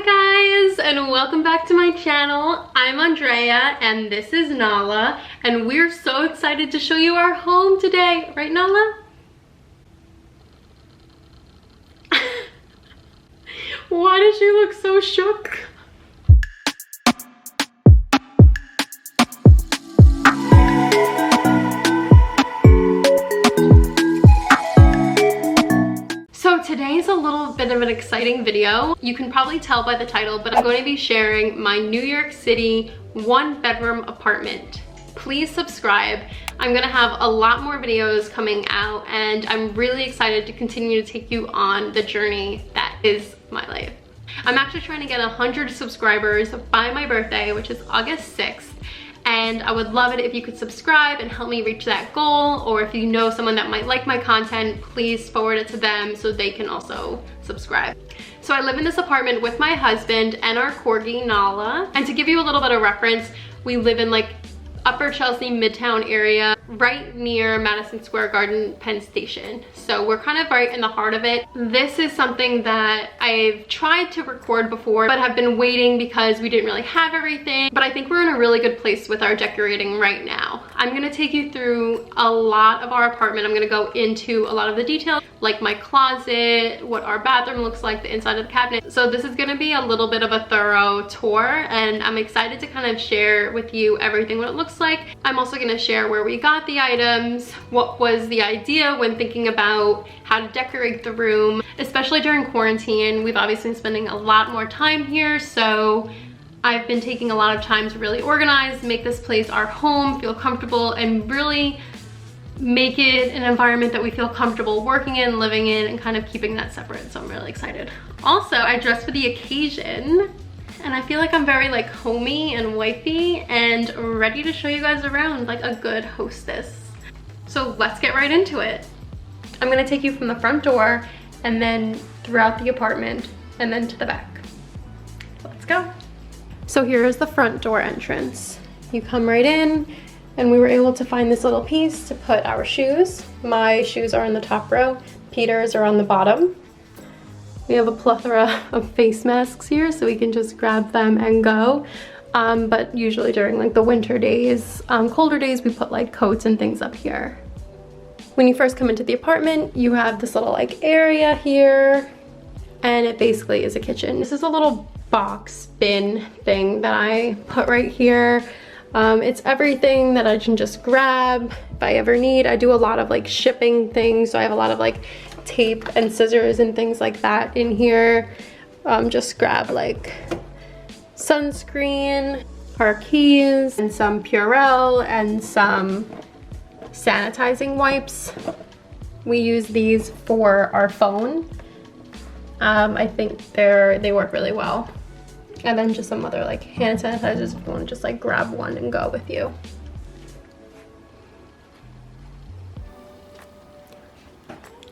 Hi guys, and welcome back to my channel. I'm Andrea and this is Nala, and we're so excited to show you our home today. Right, Nala? Why does she look so shook? Today's a little bit of an exciting video. You can probably tell by the title, but I'm going to be sharing my New York City 1-bedroom apartment. Please subscribe. I'm gonna have a lot more videos coming out, and I'm really excited to continue to take you on the journey that is my life. I'm actually trying to get 100 subscribers by my birthday, which is August 6th. And I would love it if you could subscribe and help me reach that goal, or if you know someone that might like my content, please forward it to them so they can also subscribe. So I live in this apartment with my husband and our corgi Nala, and to give you a little bit of reference, we live in like Upper Chelsea, Midtown area, right near Madison Square Garden, Penn Station. So we're kind of right in the heart of it. This is something that I've tried to record before, but have been waiting because we didn't really have everything. But I think we're in a really good place with our decorating right now. I'm gonna take you through a lot of our apartment. I'm gonna go into a lot of the details, like my closet, what our bathroom looks like, the inside of the cabinet. So this is gonna be a little bit of a thorough tour, and I'm excited to kind of share with you everything what it looks like. I'm also gonna share where we got the items, what was the idea when thinking about how to decorate the room, especially during quarantine. We've obviously been spending a lot more time here, so I've been taking a lot of time to really organize, make this place our home, feel comfortable, and really make it an environment that we feel comfortable working in, living in, and kind of keeping that separate. So I'm really excited. Also, I dressed for the occasion, and I feel like I'm very like homey and wifey and ready to show you guys around like a good hostess. So let's get right into it. I'm gonna take you from the front door and then throughout the apartment and then to the back. Let's go. So here is the front door entrance. You come right in, and we were able to find this little piece to put our shoes. My shoes are in the top row, Peter's are on the bottom. We have a plethora of face masks here, so we can just grab them and go. But usually during like the winter days, colder days, we put like coats and things up here. When you first come into the apartment, you have this little like area here, and it basically is a kitchen. This is a little box bin thing that I put right here. It's everything that I can just grab if I ever need. I do a lot of like shipping things, so I have a lot of like tape and scissors and things like that in here. Just grab like sunscreen, our keys, and some Purell and some sanitizing wipes. We use these for our phone. I think they work really well. And then just some other like hand sanitizers if you want to just like grab one and go with you.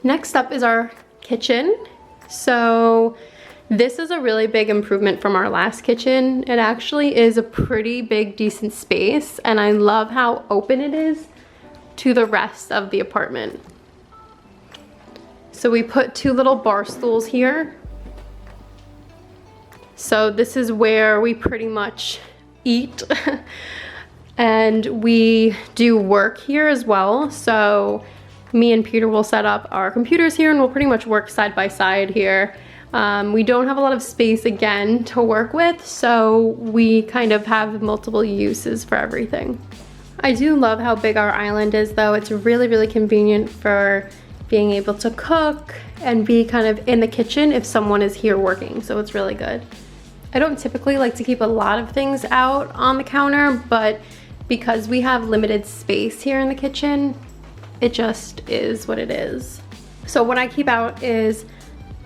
Next up is our kitchen. So this is a really big improvement from our last kitchen. It actually is a pretty big, decent space, and I love how open it is to the rest of the apartment. So we put 2 little bar stools here. So this is where we pretty much eat and we do work here as well. So me and Peter will set up our computers here, and we'll pretty much work side by side here. We don't have a lot of space again to work with, so we kind of have multiple uses for everything. I do love how big our island is though. It's really, really convenient for being able to cook and be kind of in the kitchen if someone is here working, so it's really good. I don't typically like to keep a lot of things out on the counter, but because we have limited space here in the kitchen, it just is what it is. So what I keep out is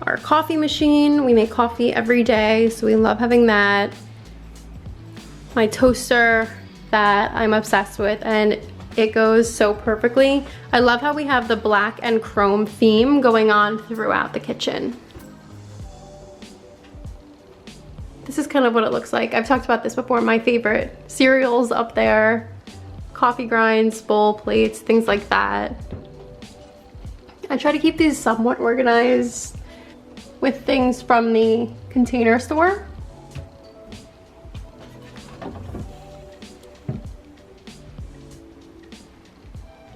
our coffee machine. We make coffee every day, so we love having that. My toaster that I'm obsessed with, and it goes so perfectly. I love how we have the black and chrome theme going on throughout the kitchen. This is kind of what it looks like. I've talked about this before. My favorite cereals up there, coffee grinds, bowl plates, things like that. I try to keep these somewhat organized with things from the container store.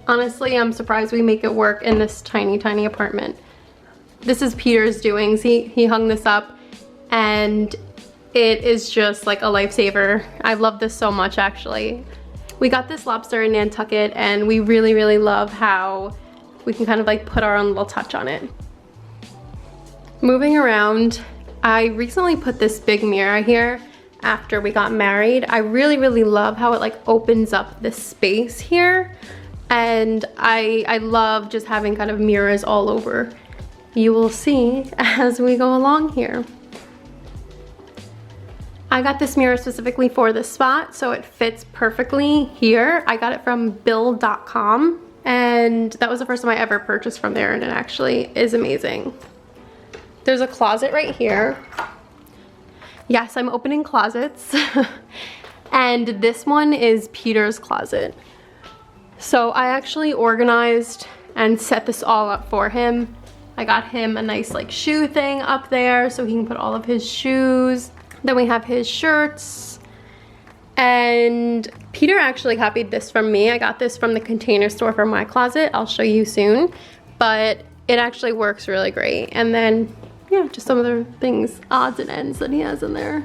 Honestly, I'm surprised we make it work in this tiny, tiny apartment. This is Peter's doings. He hung this up and it is just like a lifesaver. I love this so much actually. We got this lobster in Nantucket and we really, really love how we can kind of like put our own little touch on it. Moving around, I recently put this big mirror here after we got married. I really, really love how it like opens up this space here. And I love just having kind of mirrors all over. You will see as we go along here. I got this mirror specifically for this spot, so it fits perfectly here. I got it from Bill.com, and that was the first time I ever purchased from there, and it actually is amazing. There's a closet right here. Yes, I'm opening closets. And this one is Peter's closet. So I actually organized and set this all up for him. I got him a nice like shoe thing up there so he can put all of his shoes. Then we have his shirts. And Peter actually copied this from me. I got this from the Container Store for my closet. I'll show you soon. But it actually works really great. And then, yeah, just some other things, odds and ends that he has in there.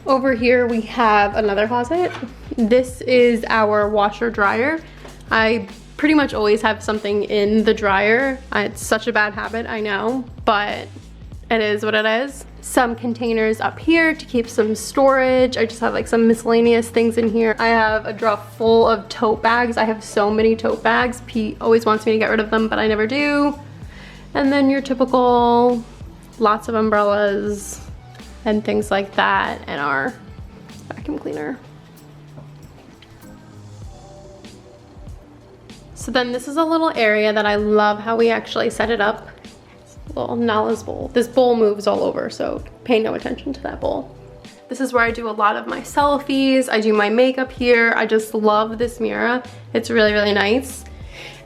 Over here we have another closet. This is our washer dryer. I pretty much always have something in the dryer. It's such a bad habit, I know, but it is what it is. Some containers up here to keep some storage. I just have like some miscellaneous things in here. I have a drawer full of tote bags. I have so many tote bags. Pete always wants me to get rid of them, but I never do. And then your typical, lots of umbrellas and things like that, and our vacuum cleaner. So then this is a little area that I love how we actually set it up. It's a little Nala's bowl. This bowl moves all over, so pay no attention to that bowl. This is where I do a lot of my selfies. I do my makeup here. I just love this mirror. It's really, really nice.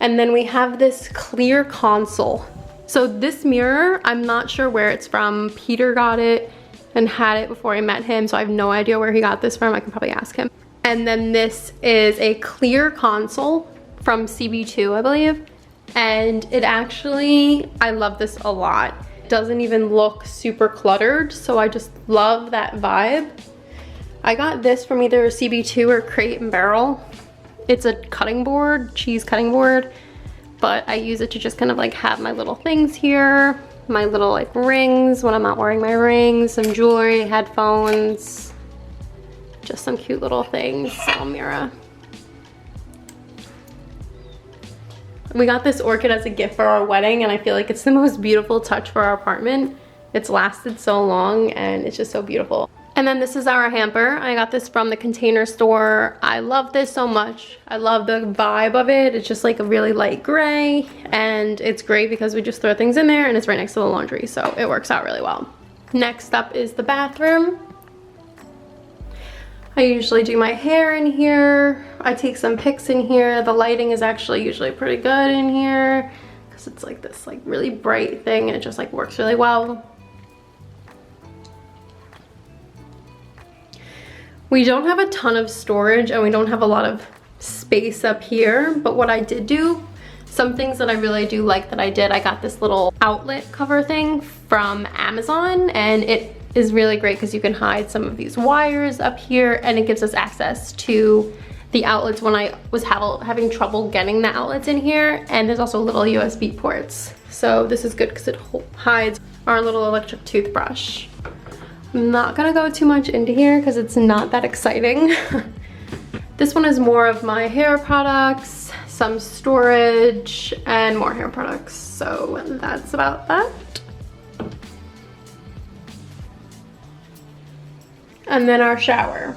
And then we have this clear console. So this mirror, I'm not sure where it's from. Peter got it and had it before I met him, so I have no idea where he got this from. I can probably ask him. And then this is a clear console from CB2, I believe. And it actually, I love this a lot. It doesn't even look super cluttered, so I just love that vibe. I got this from either CB2 or Crate and Barrel. It's a cutting board, cheese cutting board, but I use it to just kind of like have my little things here. My little like rings when I'm not wearing my rings, some jewelry, headphones, just some cute little things, little mirror. We got this orchid as a gift for our wedding and I feel like it's the most beautiful touch for our apartment. It's lasted so long and it's just so beautiful. And then this is our hamper. I got this from the Container Store. I love this so much. I love the vibe of it. It's just like a really light gray and it's great because we just throw things in there and it's right next to the laundry, so it works out really well. Next up is the bathroom. I usually do my hair in here. I take some pics in here. The lighting is actually usually pretty good in here because it's like this like really bright thing and it just like works really well. We don't have a ton of storage and we don't have a lot of space up here, but what I did do, some things that I really do like that I did, I got this little outlet cover thing from Amazon and it is really great because you can hide some of these wires up here and it gives us access to the outlets when I was having trouble getting the outlets in here, and there's also little USB ports. So this is good because it hides our little electric toothbrush. I'm not gonna go too much into here because it's not that exciting. This one is more of my hair products, some storage, and more hair products. So that's about that. And then our shower.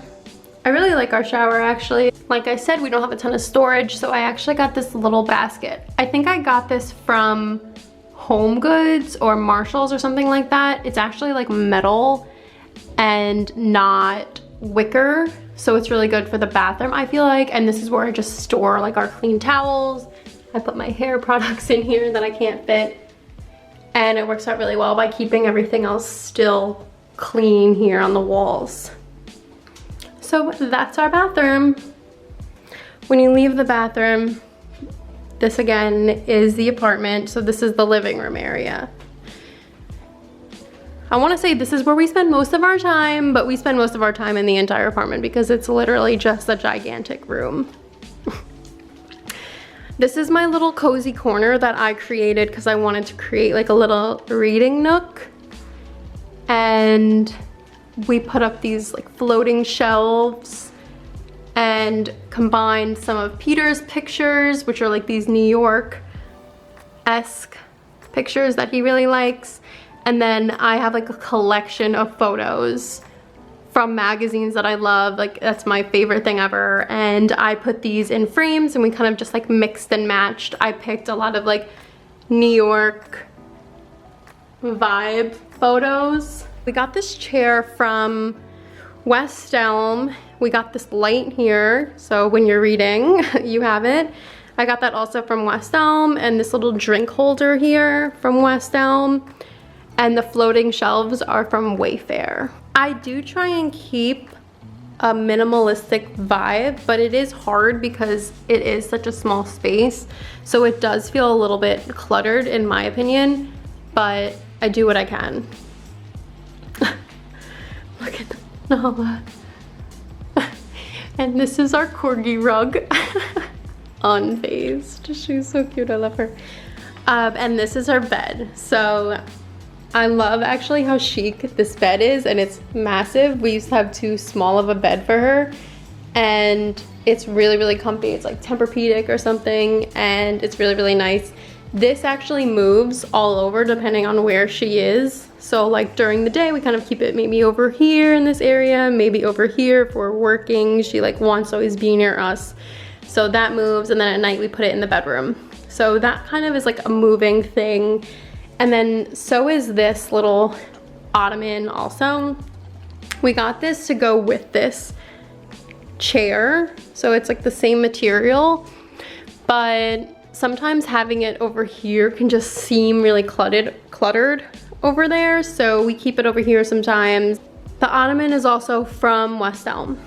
I really like our shower actually. Like I said, we don't have a ton of storage, so I actually got this little basket. I think I got this from Home Goods or Marshalls or something like that. It's actually like metal and not wicker, so it's really good for the bathroom, I feel like. And this is where I just store like our clean towels. I put my hair products in here that I can't fit, and it works out really well by keeping everything else still clean here on the walls. So that's our bathroom. When you leave the bathroom, this again is the apartment. So this is the living room area. I want to say this is where we spend most of our time, but we spend most of our time in the entire apartment because it's literally just a gigantic room. This is my little cozy corner that I created because I wanted to create like a little reading nook. And we put up these like floating shelves and combined some of Peter's pictures, which are like these New York-esque pictures that he really likes. And then I have like a collection of photos from magazines that I love. Like that's my favorite thing ever. And I put these in frames and we kind of just like mixed and matched. I picked a lot of like New York vibe photos. We got this chair from West Elm. We got this light here, so when you're reading, you have it. I got that also from West Elm, and this little drink holder here from West Elm. And the floating shelves are from Wayfair. I do try and keep a minimalistic vibe, but it is hard because it is such a small space. So it does feel a little bit cluttered in my opinion, but I do what I can. Look at Nala. And this is our corgi rug. Unfazed. She's so cute, I love her. And this is our bed. So I love actually how chic this bed is, and it's massive. We used to have too small of a bed for her, and it's really, really comfy. It's like Tempur-Pedic or something, and it's really, really nice. This actually moves all over depending on where she is. So like during the day, we kind of keep it maybe over here in this area, maybe over here if we're working. She like wants to always be near us. So that moves, and then at night we put it in the bedroom. So that kind of is like a moving thing. And then so is this little ottoman also. We got this to go with this chair. So it's like the same material, but sometimes having it over here can just seem really cluttered over there. So we keep it over here sometimes. The ottoman is also from West Elm.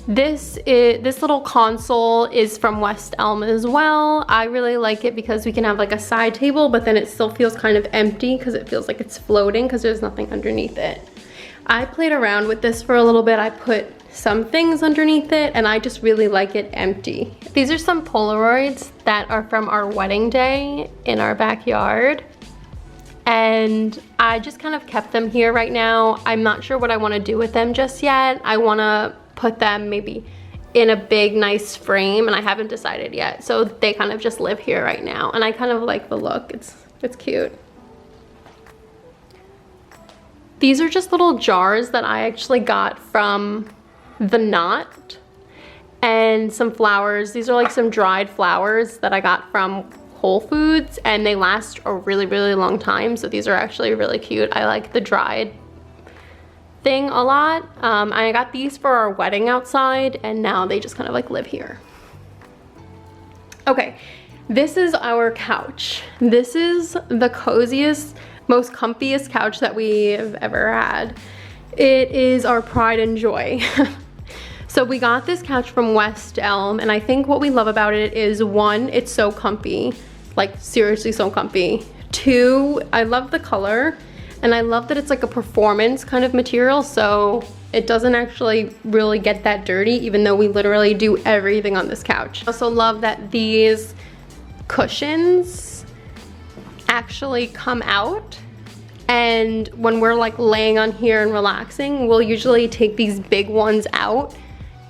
This little console is from West Elm as well. I really like it because we can have like a side table, but then it still feels kind of empty because it feels like it's floating because there's nothing underneath it. I played around with this for a little bit. I put some things underneath it, and I just really like it empty. These are some Polaroids that are from our wedding day in our backyard. And I just kind of kept them here right now. I'm not sure what I want to do with them just yet. I want to put them maybe in a big nice frame, and I haven't decided yet. So they kind of just live here right now, and I kind of like the look. It's cute. These are just little jars that I actually got from The Knot, and some flowers. These are like some dried flowers that I got from Whole Foods, and they last a really, really long time. So these are actually really cute. I like the dried thing a lot. I got these for our wedding outside, and now they just kind of like live here. Okay, this is our couch. This is the coziest, most comfiest couch that we've ever had. It is our pride and joy. So we got this couch from West Elm, and I think what we love about it is, one, it's so comfy, like seriously so comfy. Two, I love the color, and I love that it's like a performance kind of material, so it doesn't actually really get that dirty, even though we literally do everything on this couch. I also love that these cushions actually come out, and when we're like laying on here and relaxing, we'll usually take these big ones out,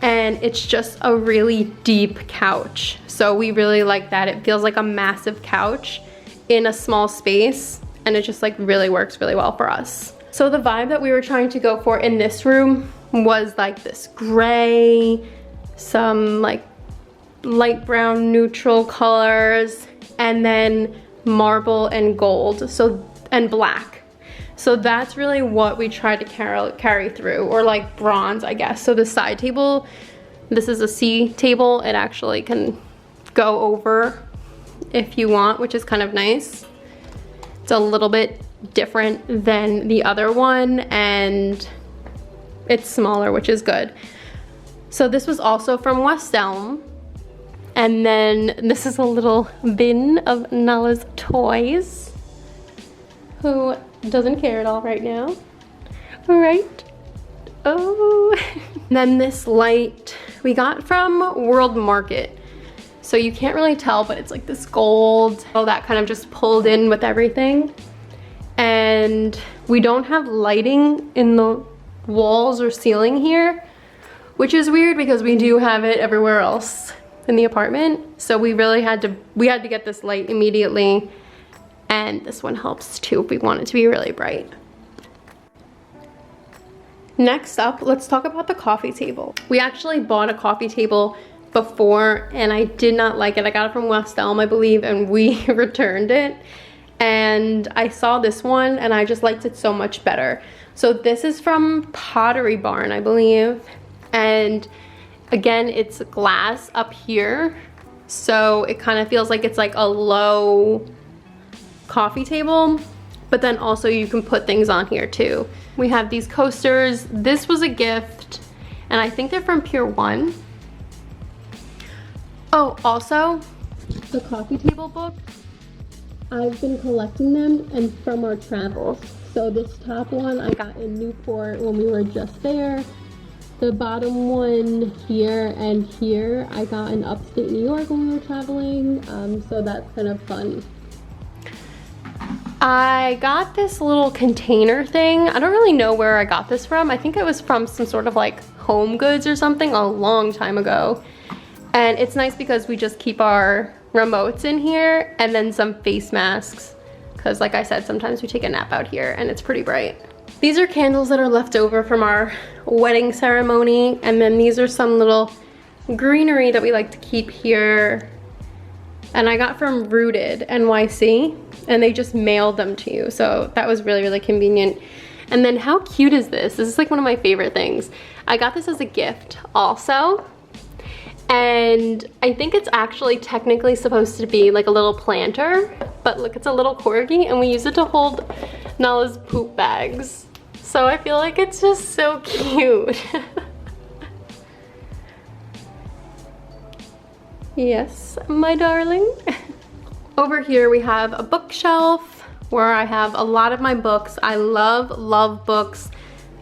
and it's just a really deep couch. So we really like that. It feels like a massive couch in a small space, and it just like really works really well for us. So the vibe that we were trying to go for in this room was like this gray, some like light brown neutral colors, and then marble and gold, so, and black. So that's really what we tried to carry through, or like bronze, I guess. So the side table, this is a C table. It actually can go over if you want, which is kind of nice. It's a little bit different than the other one, and it's smaller, which is good. So this was also from West Elm. And then this is a little bin of Nala's toys. Who doesn't care at all right now? All right. Oh. And then this light we got from World Market. So you can't really tell, but it's like this gold. Oh, that kind of just pulled in with everything. And we don't have lighting in the walls or ceiling here, which is weird because we do have it everywhere else in the apartment. So we really had to get this light immediately. And this one helps too if we want it to be really bright. Next up, let's talk about the coffee table. We actually bought a coffee table before and I did not like it. I got it from West Elm, I believe, and we returned it. And I saw this one and I just liked it so much better. So this is from Pottery Barn, I believe. And again, it's glass up here. So it kind of feels like it's like a low coffee table, but then also you can put things on here too. We have these coasters. This was a gift and I think they're from Pier 1. Oh, also the coffee table books. I've been collecting them and from our travels. So this top one I got in Newport when we were just there. The bottom one here and here I got in upstate New York when we were traveling. So that's kind of fun. I got this little container thing. I don't really know where I got this from. I think it was from some sort of like Home Goods or something a long time ago. And it's nice because we just keep our remotes in here and then some face masks. Because like I said, sometimes we take a nap out here and it's pretty bright. These are candles that are left over from our wedding ceremony. And then these are some little greenery that we like to keep here. And I got from Rooted NYC and they just mailed them to you. So that was really, really convenient. And then how cute is this? This is like one of my favorite things. I got this as a gift also. And I think it's actually technically supposed to be like a little planter, but look, it's a little corgi and we use it to hold Nala's poop bags. So I feel like it's just so cute. Yes, my darling. Over here we have a bookshelf where I have a lot of my books. I love books.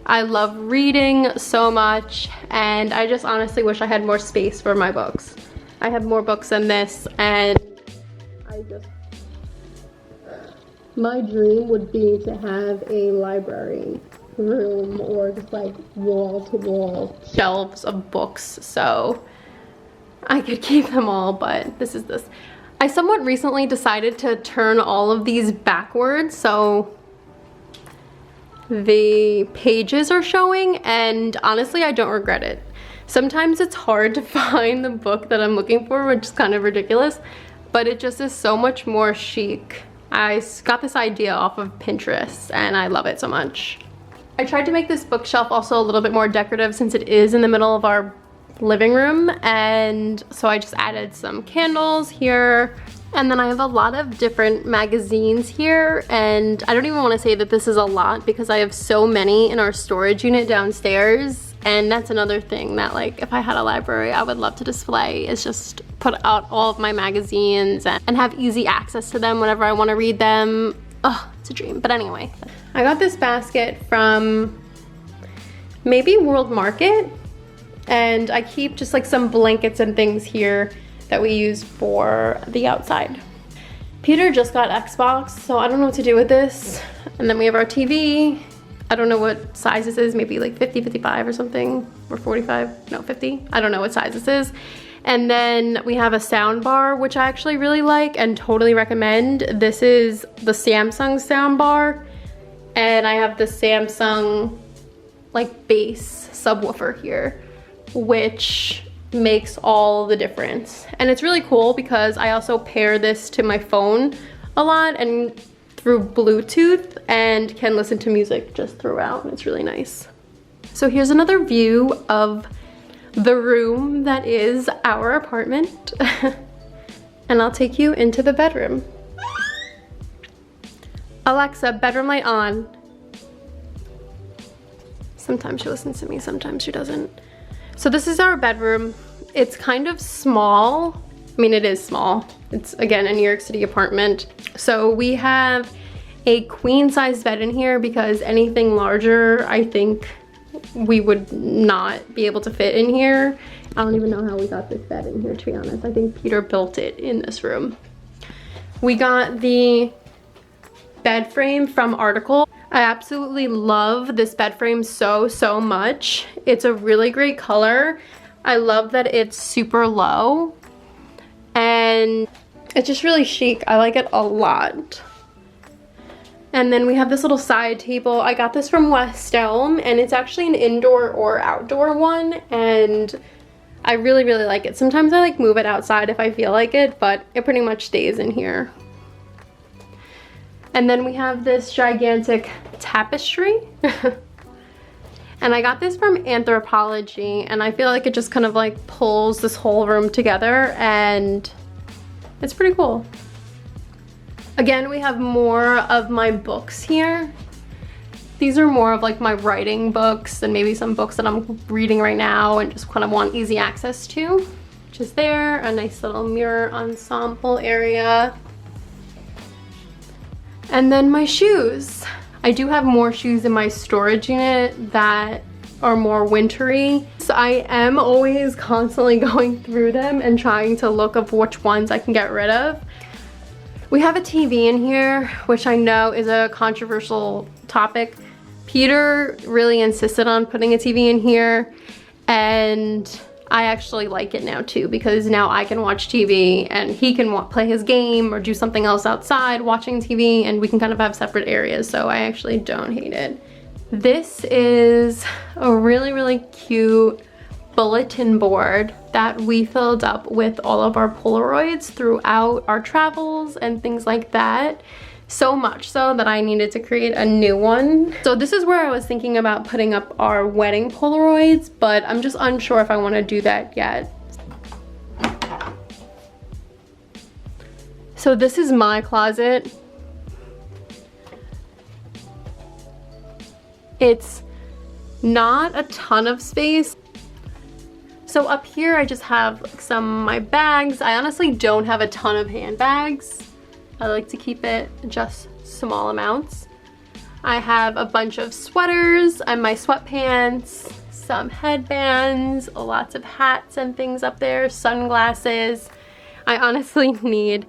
I love reading so much and I just honestly wish I had more space for my books. I have more books than this and my dream would be to have a library room or just like wall-to-wall shelves of books so I could keep them all, but this is this. I somewhat recently decided to turn all of these backwards so the pages are showing and honestly I don't regret it. Sometimes it's hard to find the book that I'm looking for, which is kind of ridiculous, but it just is so much more chic. I got this idea off of Pinterest and I love it so much. I tried to make this bookshelf also a little bit more decorative since it is in the middle of our living room, and so I just added some candles here. And then I have a lot of different magazines here, and I don't even want to say that this is a lot because I have so many in our storage unit downstairs. And that's another thing that, like, if I had a library I would love to display, is just put out all of my magazines and have easy access to them whenever I want to read them. Oh, it's a dream. But anyway, I got this basket from maybe World Market, and I keep just like some blankets and things here that we use for the outside. Peter just got Xbox, so I don't know what to do with this. And then we have our TV. I don't know what size this is, maybe like 50, 55 or something, or 45, no, 50. I don't know what size this is. And then we have a sound bar, which I actually really like and totally recommend. This is the Samsung sound bar, and I have the Samsung like bass subwoofer here, which makes all the difference. And it's really cool because I also pair this to my phone a lot and through Bluetooth, and can listen to music just throughout. It's really nice. So here's another view of the room that is our apartment. And I'll take you into the bedroom. Alexa, bedroom light on. Sometimes she listens to me, sometimes she doesn't. So this is our bedroom. It's kind of small. I mean, it is small. It's, again, a New York City apartment. So we have a queen size bed in here because anything larger, I think we would not be able to fit in here. I don't even know how we got this bed in here, to be honest. I think Peter built it in this room. We got the bed frame from Article. I absolutely love this bed frame so much. It's a really great color. I love that it's super low and it's just really chic. I like it a lot. And then we have this little side table. I got this from West Elm and it's actually an indoor or outdoor one, and I really like it. Sometimes I like move it outside if I feel like it, but it pretty much stays in here. And then we have this gigantic tapestry. And I got this from Anthropologie, and I feel like it just kind of like pulls this whole room together, and it's pretty cool. Again, we have more of my books here. These are more of like my writing books and maybe some books that I'm reading right now and just kind of want easy access to, which is there. A nice little mirror ensemble area. And then my shoes. I do have more shoes in my storage unit that are more wintry. So I am always constantly going through them and trying to look up which ones I can get rid of. We have a TV in here, which I know is a controversial topic. Peter really insisted on putting a TV in here, and I actually like it now too, because now I can watch TV and he can play his game or do something else outside watching TV, and we can kind of have separate areas, so I actually don't hate it. This is a really cute bulletin board that we filled up with all of our Polaroids throughout our travels and things like that. So much so that I needed to create a new one. So this is where I was thinking about putting up our wedding Polaroids, but I'm just unsure if I want to do that yet. So this is my closet. It's not a ton of space. So up here I just have like some of my bags. I honestly don't have a ton of handbags. I like to keep it just small amounts. I have a bunch of sweaters and my sweatpants, some headbands, lots of hats and things up there, sunglasses. I honestly need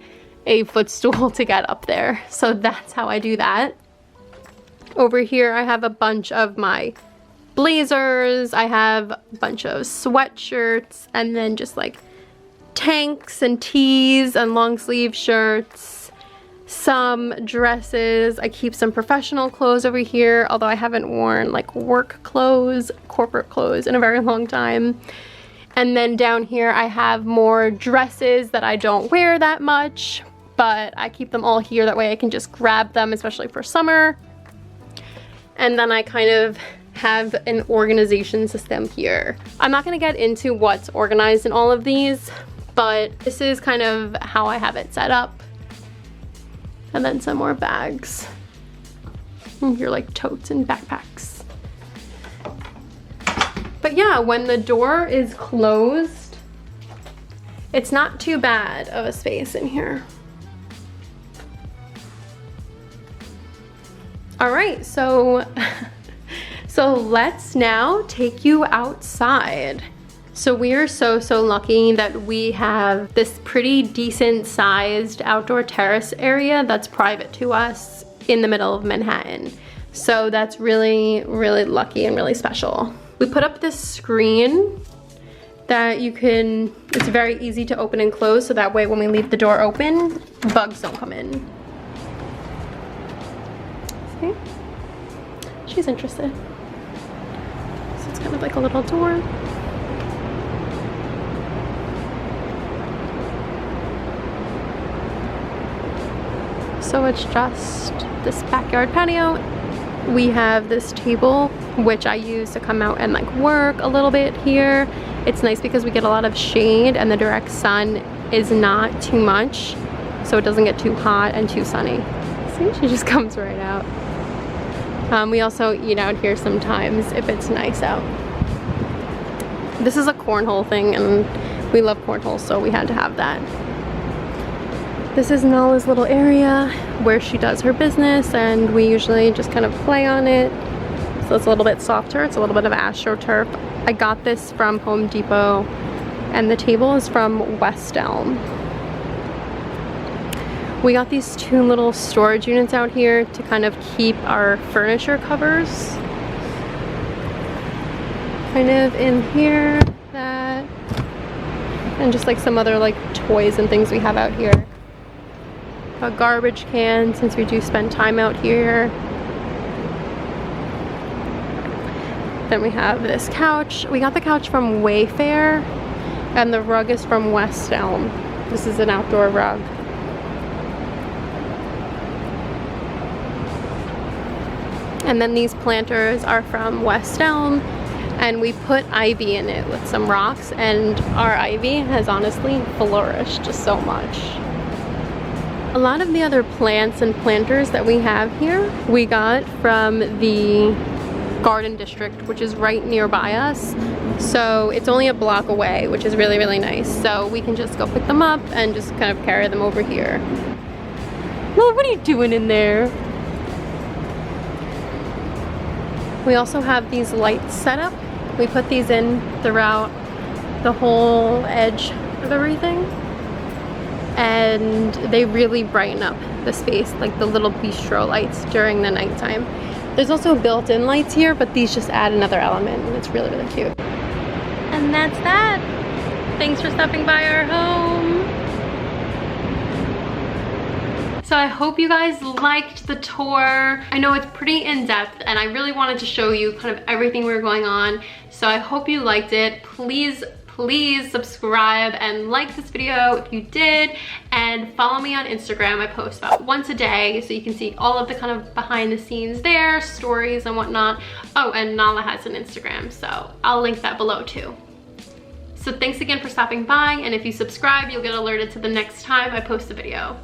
a footstool to get up there, so that's how I do that. Over here I have a bunch of my blazers, I have a bunch of sweatshirts, and then just like tanks and tees and long sleeve shirts, some dresses. I keep some professional clothes over here, although I haven't worn like work clothes, corporate clothes in a very long time. And then down here I have more dresses that I don't wear that much, but I keep them all here, that way I can just grab them, especially for summer. And then I kind of have an organization system here. I'm not gonna get into what's organized in all of these, but this is kind of how I have it set up. And then some more bags. You're like totes and backpacks. But yeah, when the door is closed, it's not too bad of a space in here. All right, so let's now take you outside. So we are so lucky that we have this pretty decent sized outdoor terrace area that's private to us in the middle of Manhattan. So that's really lucky and really special. We put up this screen that you can, it's very easy to open and close, so that way when we leave the door open, bugs don't come in. See? She's interested. So it's kind of like a little door. So it's just this backyard patio. We have this table, which I use to come out and like work a little bit here. It's nice because we get a lot of shade and the direct sun is not too much, so it doesn't get too hot and too sunny. See, she just comes right out. We also eat out here sometimes if it's nice out. This is a cornhole thing, and we love cornhole, so we had to have that. This is Nala's little area where she does her business, and we usually just kind of play on it. So it's a little bit softer. It's a little bit of AstroTurf. I got this from Home Depot, and the table is from West Elm. We got these 2 little storage units out here to kind of keep our furniture covers. Kind of in here, that, and just like some other like toys and things we have out here. A garbage can, since we do spend time out here. Then we have this couch. We got the couch from Wayfair, and the rug is from West Elm. This is an outdoor rug. And then these planters are from West Elm, and we put ivy in it with some rocks, and our ivy has honestly flourished just so much. A lot of the other plants and planters that we have here, we got from the Garden District, which is right nearby us. So it's only a block away, which is really, really nice. So we can just go pick them up and just kind of carry them over here. Well, what are you doing in there? We also have these lights set up. We put these in throughout the whole edge of everything, and they really brighten up the space, like the little bistro lights during the nighttime. There's also built-in lights here, but these just add another element, and it's really, really cute. And that's that. Thanks for stopping by our home. So I hope you guys liked the tour. I know it's pretty in-depth, and I really wanted to show you kind of everything we were going on. So I hope you liked it. Please subscribe and like this video if you did, and follow me on Instagram. I post about once a day, so you can see all of the kind of behind the scenes there, stories and whatnot. Oh, and Nala has an Instagram, so I'll link that below too. So thanks again for stopping by, and if you subscribe, you'll get alerted to the next time I post a video.